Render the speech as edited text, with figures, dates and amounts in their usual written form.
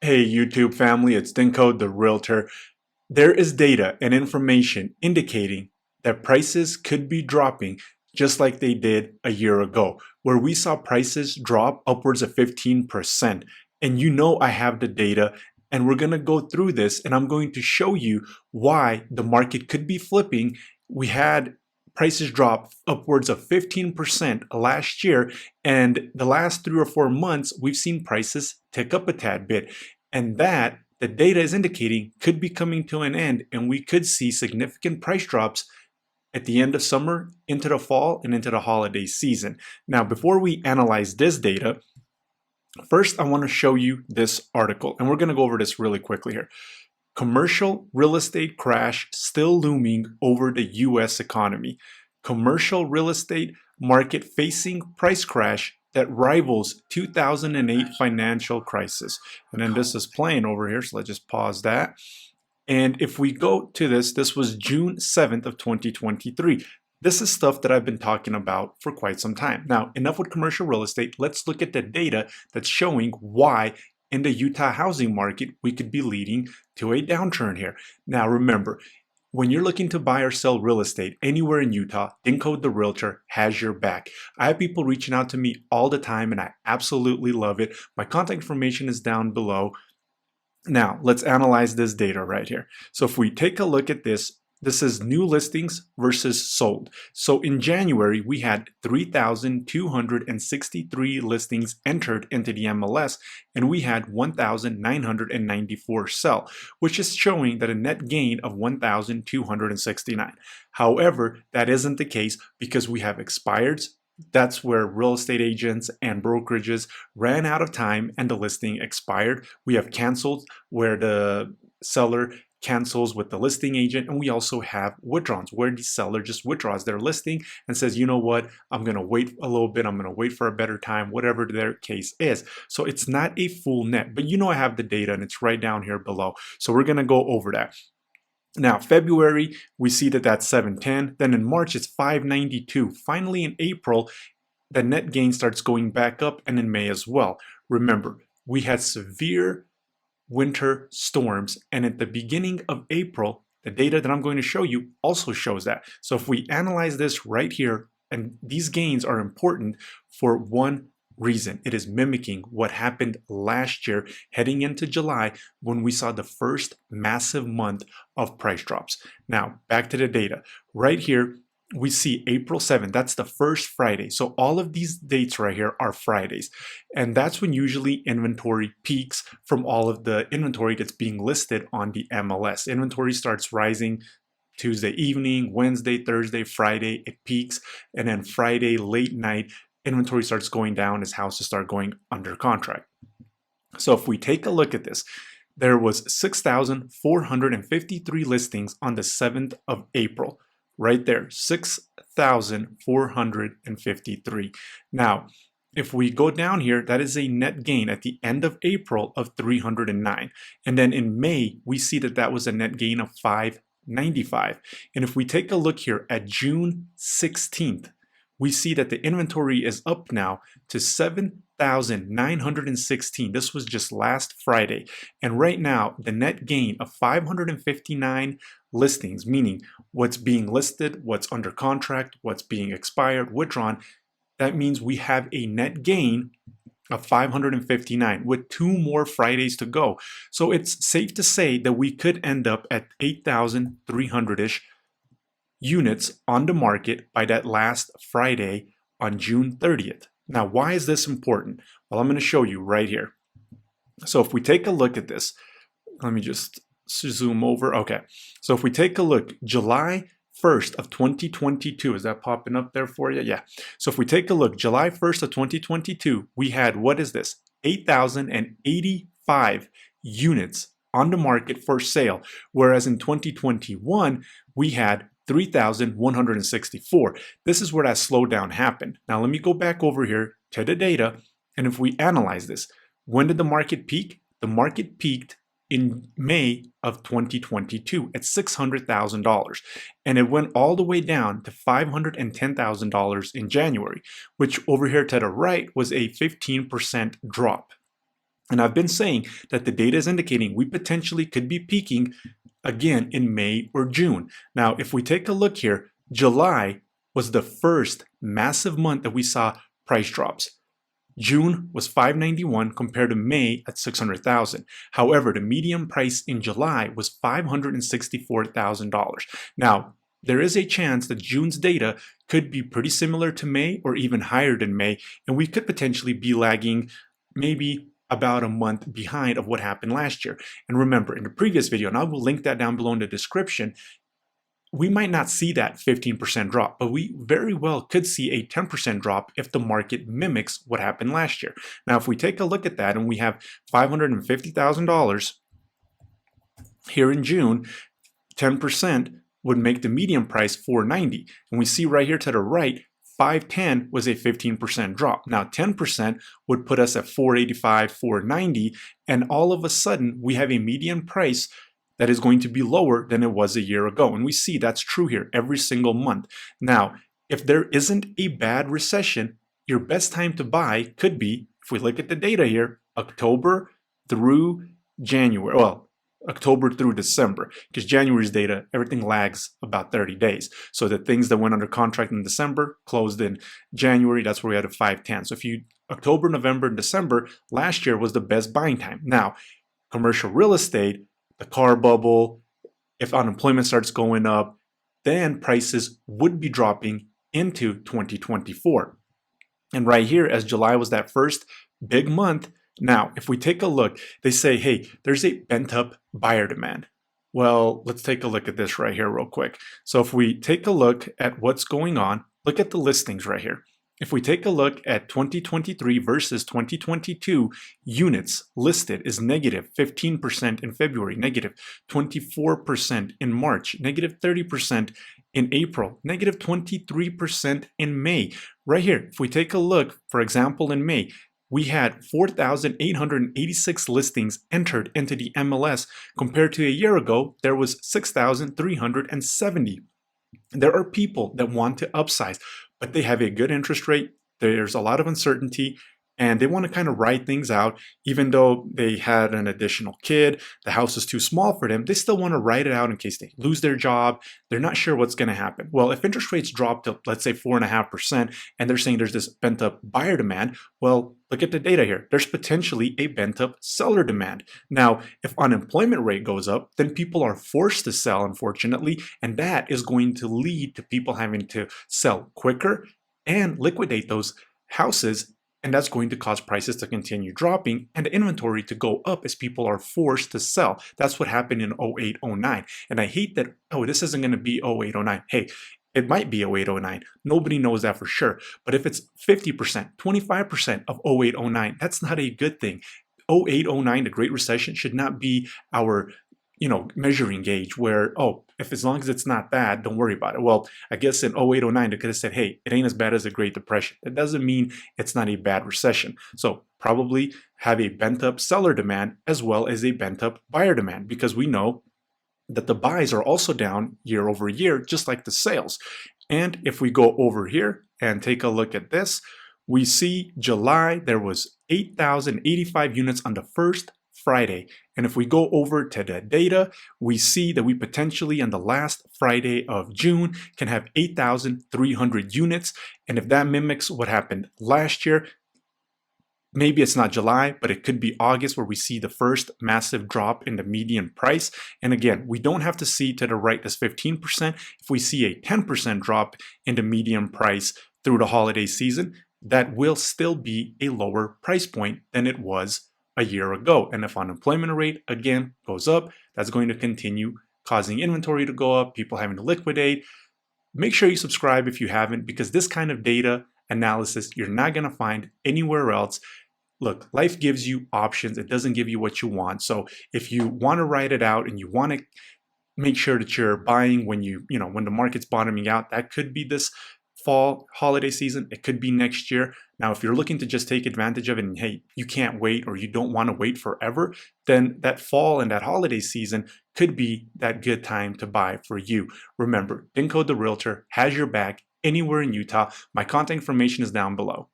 Hey YouTube family, it's Dinko the Realtor. There is data and information indicating that prices could be dropping just like they did a year ago, where we saw prices drop upwards of 15%. And you know I have the data, and we're going to go through this, and I'm going to show you why the market could be flipping. We had prices drop upwards of 15% last year, and the last 3 or 4 months, we've seen prices tick up a tad bit. And that the data is indicating could be coming to an end, and we could see significant price drops at the end of summer, into the fall, and into the holiday season. Now, before we analyze this data, first I want to show you this article, and we're going to go over this really quickly here. Commercial real estate crash still looming over the US economy. Commercial real estate market facing price crash that rivals 2008 financial crisis. And then this is playing over here, so let's just pause that. And if we go to this was June 7th of 2023. This is stuff that I've been talking about for quite some time. Now, enough with commercial real estate. Let's look at the data that's showing why in the Utah housing market we could be leading to a downturn here. Now, remember, when you're looking to buy or sell real estate anywhere in Utah, Dinko the Realtor has your back. I have people reaching out to me all the time, and I absolutely love it. My contact information is down below. Now, let's analyze this data right here. So if we take a look at this, this is new listings versus sold. So in January, we had 3,263 listings entered into the MLS, and we had 1,994 sell, which is showing that a net gain of 1,269. However, that isn't the case because we have expireds. That's where real estate agents and brokerages ran out of time and the listing expired. We have canceled where the seller cancels with the listing agent, and we also have withdrawals where the seller just withdraws their listing and says, you know what, I'm going to wait a little bit, I'm going to wait for a better time, whatever their case is. So it's not a full net, but you know I have the data and it's right down here below. So we're going to go over that. Now, February, we see that that's 710. Then in March, it's 592. Finally, in April, the net gain starts going back up, and in May as well. Remember, we had severe winter storms, and at the beginning of April, the data that I'm going to show you also shows that. So if we analyze this right here, and these gains are important for one reason. It is mimicking what happened last year heading into July when we saw the first massive month of price drops. Now, back to the data. Right here, we see April 7th. That's the first Friday. So all of these dates right here are Fridays. And that's when usually inventory peaks from all of the inventory that's being listed on the MLS. Inventory starts rising Tuesday evening, Wednesday, Thursday, Friday, it peaks. And then Friday late night, inventory starts going down as houses start going under contract. So if we take a look at this, there was 6,453 listings on the 7th of April. Right there, 6,453. Now, if we go down here, that is a net gain at the end of April of 309. And then in May, we see that that was a net gain of 595. And if we take a look here at June 16th, we see that the inventory is up now to 7,916. This was just last Friday. And right now, the net gain of 559 listings, meaning what's being listed, what's under contract, what's being expired, withdrawn, that means we have a net gain of 559 with 2 more Fridays to go. So it's safe to say that we could end up at 8,300-ish units on the market by that last Friday on June 30th. Now, why is this important? Well, I'm going to show you right here. So if we take a look at this, let me just zoom over. Okay, so if we take a look, July 1st of 2022, is that popping up there for you? Yeah. So if we take a look, July 1st of 2022, we had, what is this? 8,085 units on the market for sale, whereas in 2021, we had 3,164. This is where that slowdown happened. Now let me go back over here to the data, and if we analyze this, when did the market peak? The market peaked in May of 2022 at $600,000, and it went all the way down to $510,000 in January, which over here to the right was a 15% drop. And I've been saying that the data is indicating we potentially could be peaking again in May or June. Now, if we take a look here, July was the first massive month that we saw price drops. June was 591 compared to May at 600,000. However, the median price in July was $564,000. Now, there is a chance that June's data could be pretty similar to May or even higher than May, and we could potentially be lagging maybe about a month behind of what happened last year. And remember, in the previous video, and I will link that down below in the description, we might not see that 15% drop, but we very well could see a 10% drop if the market mimics what happened last year. Now, if we take a look at that and we have $550,000 here in June, 10% would make the median price 490. And we see right here to the right, 510 was a 15% drop. Now 10% would put us at 485, 490, and all of a sudden we have a median price that is going to be lower than it was a year ago. And we see that's true here every single month. Now, if there isn't a bad recession, your best time to buy could be, if we look at the data here, October through January. Well, October through December, because January's data, everything lags about 30 days. So the things that went under contract in December closed in January. That's where we had a 510. So if you October, November, and December last year was the best buying time. Now, commercial real estate, the car bubble, if unemployment starts going up, then prices would be dropping into 2024. And right here, as July was that first big month, now, if we take a look, they say, hey, there's a pent-up buyer demand. Well, let's take a look at this right here real quick. So if we take a look at what's going on, look at the listings right here. If we take a look at 2023 versus 2022, units listed is negative 15% in February, negative 24% in March, negative 30% in April, negative 23% in May. Right here, if we take a look, for example, in May, we had 4,886 listings entered into the MLS compared to a year ago, there was 6,370. There are people that want to upsize, but they have a good interest rate. There's a lot of uncertainty, and they want to kind of ride things out. Even though they had an additional kid, the house is too small for them, they still want to ride it out in case they lose their job. They're not sure what's going to happen. Well, if interest rates drop to, let's say, 4.5%, and they're saying there's this pent-up buyer demand, well, look at the data here. There's potentially a pent-up seller demand. Now, if unemployment rate goes up, then people are forced to sell, unfortunately, and that is going to lead to people having to sell quicker and liquidate those houses. And that's going to cause prices to continue dropping and the inventory to go up as people are forced to sell. That's what happened in 08, 09. And I hate that, oh, this isn't going to be 08, 09. Hey, it might be 08, 09. Nobody knows that for sure. But if it's 50%, 25% of 08, 09, that's not a good thing. 08, 09, the Great Recession, should not be our measuring gauge where, oh, if as long as it's not bad, don't worry about it. Well, I guess in 08, 09, they could have said, hey, it ain't as bad as the Great Depression. That doesn't mean it's not a bad recession. So probably have a bent up seller demand as well as a bent up buyer demand, because we know that the buys are also down year over year, just like the sales. And if we go over here and take a look at this, we see July, there was 8,085 units on the first Friday. And if we go over to the data, we see that we potentially on the last Friday of June can have 8,300 units. And if that mimics what happened last year, maybe it's not July, but it could be August where we see the first massive drop in the median price. And again, we don't have to see to the right this 15%. If we see a 10% drop in the median price through the holiday season, that will still be a lower price point than it was a year ago. And if unemployment rate again goes up, that's going to continue causing inventory to go up, people having to liquidate. Make sure you subscribe if you haven't, because this kind of data analysis you're not going to find anywhere else. Look, life gives you options. It doesn't give you what you want. So if you want to ride it out and you want to make sure that you're buying when when the market's bottoming out, that could be this fall holiday season. It could be next year. Now, if you're looking to just take advantage of it and hey, you can't wait or you don't want to wait forever, then that fall and that holiday season could be that good time to buy for you. Remember, Dinko the Realtor has your back anywhere in Utah. My contact information is down below.